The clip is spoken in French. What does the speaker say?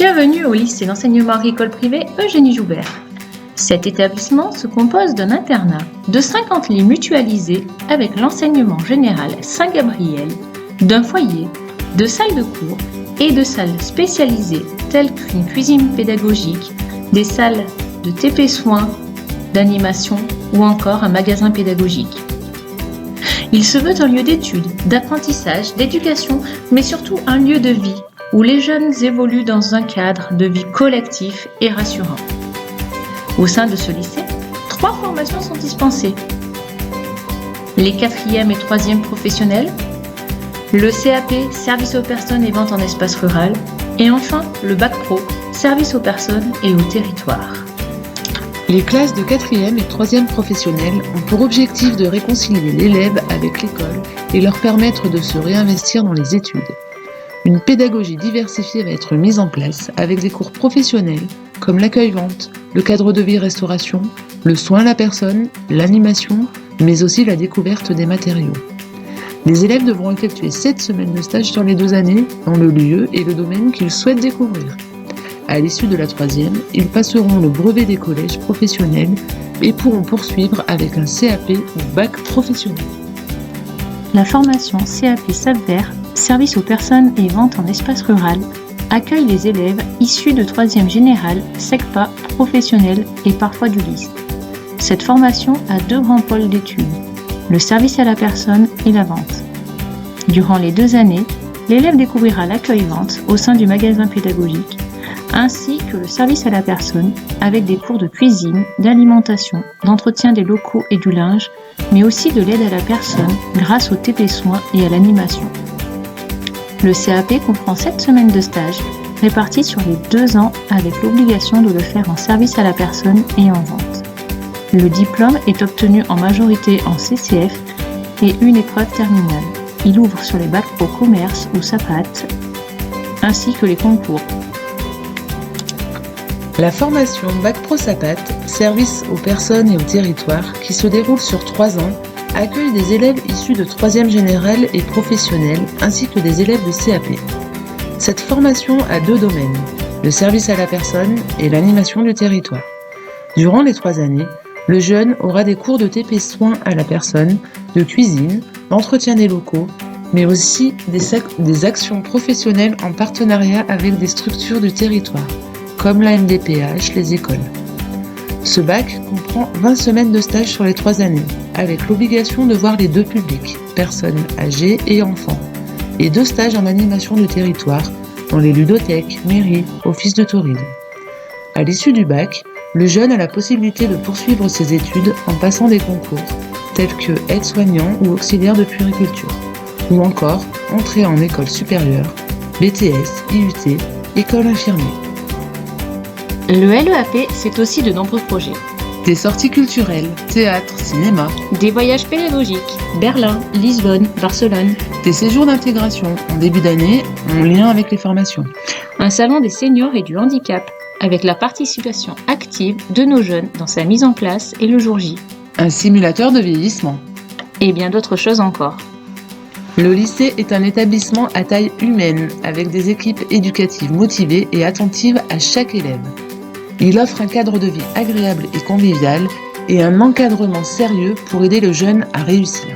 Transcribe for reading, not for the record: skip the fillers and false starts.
Bienvenue au lycée d'enseignement agricole privé Eugénie Joubert. Cet établissement se compose d'un internat de 50 lits mutualisés avec l'enseignement général Saint-Gabriel, d'un foyer, de salles de cours et de salles spécialisées telles qu'une cuisine pédagogique, des salles de TP soins, d'animation ou encore un magasin pédagogique. Il se veut un lieu d'études, d'apprentissage, d'éducation, mais surtout un lieu de vie où les jeunes évoluent dans un cadre de vie collectif et rassurant. Au sein de ce lycée, 3 formations sont dispensées. Les 4e et 3e professionnels, le CAP, service aux personnes et vente en espace rural, et enfin le Bac Pro, service aux personnes et au territoire. Les classes de 4e et 3e professionnels ont pour objectif de réconcilier l'élève avec l'école et leur permettre de se réinvestir dans les études. Une pédagogie diversifiée va être mise en place avec des cours professionnels comme l'accueil-vente, le cadre de vie restauration, le soin à la personne, l'animation, mais aussi la découverte des matériaux. Les élèves devront effectuer 7 semaines de stage sur les 2 années dans le lieu et le domaine qu'ils souhaitent découvrir. À l'issue de la 3e, ils passeront le brevet des collèges professionnels et pourront poursuivre avec un CAP ou bac professionnel. La formation CAP SAPVERT, service aux personnes et vente en espace rural, accueille les élèves issus de 3e général, SECPA, professionnel et parfois du LIS. Cette formation a 2 grands pôles d'études, le service à la personne et la vente. Durant les 2 années, l'élève découvrira l'accueil-vente au sein du magasin pédagogique, ainsi que le service à la personne avec des cours de cuisine, d'alimentation, d'entretien des locaux et du linge, mais aussi de l'aide à la personne grâce au TP soins et à l'animation. Le CAP comprend 7 semaines de stage réparties sur les 2 ans avec l'obligation de le faire en service à la personne et en vente. Le diplôme est obtenu en majorité en CCF et une épreuve terminale. Il ouvre sur les bacs pro commerce ou SAPAT, ainsi que les concours. La formation Bac Pro SAPAT, service aux personnes et au territoire, qui se déroule sur 3 ans, accueille des élèves issus de 3e général et professionnel, ainsi que des élèves de CAP. Cette formation a 2 domaines, le service à la personne et l'animation du territoire. Durant les 3 années, le jeune aura des cours de TP soins à la personne, de cuisine, d'entretien des locaux, mais aussi des actions professionnelles en partenariat avec des structures du territoire, comme la MDPH, les écoles. Ce bac comprend 20 semaines de stage sur les 3 années, avec l'obligation de voir les 2 publics, personnes âgées et enfants, et 2 stages en animation du territoire, dans les ludothèques, mairies, offices de tourisme. À l'issue du bac, le jeune a la possibilité de poursuivre ses études en passant des concours, tels que aide-soignant ou auxiliaire de puériculture, ou encore entrer en école supérieure, BTS, IUT, école infirmière. Le LEAP, c'est aussi de nombreux projets. Des sorties culturelles, théâtre, cinéma, Des voyages pédagogiques, Berlin, Lisbonne, Barcelone, des séjours d'intégration en début d'année en lien avec les formations. un salon des seniors et du handicap, avec la participation active de nos jeunes dans sa mise en place et le jour J. Un simulateur de vieillissement. Et bien d'autres choses encore. Le lycée est un établissement à taille humaine, avec des équipes éducatives motivées et attentives à chaque élève. Il offre un cadre de vie agréable et convivial et un encadrement sérieux pour aider le jeune à réussir.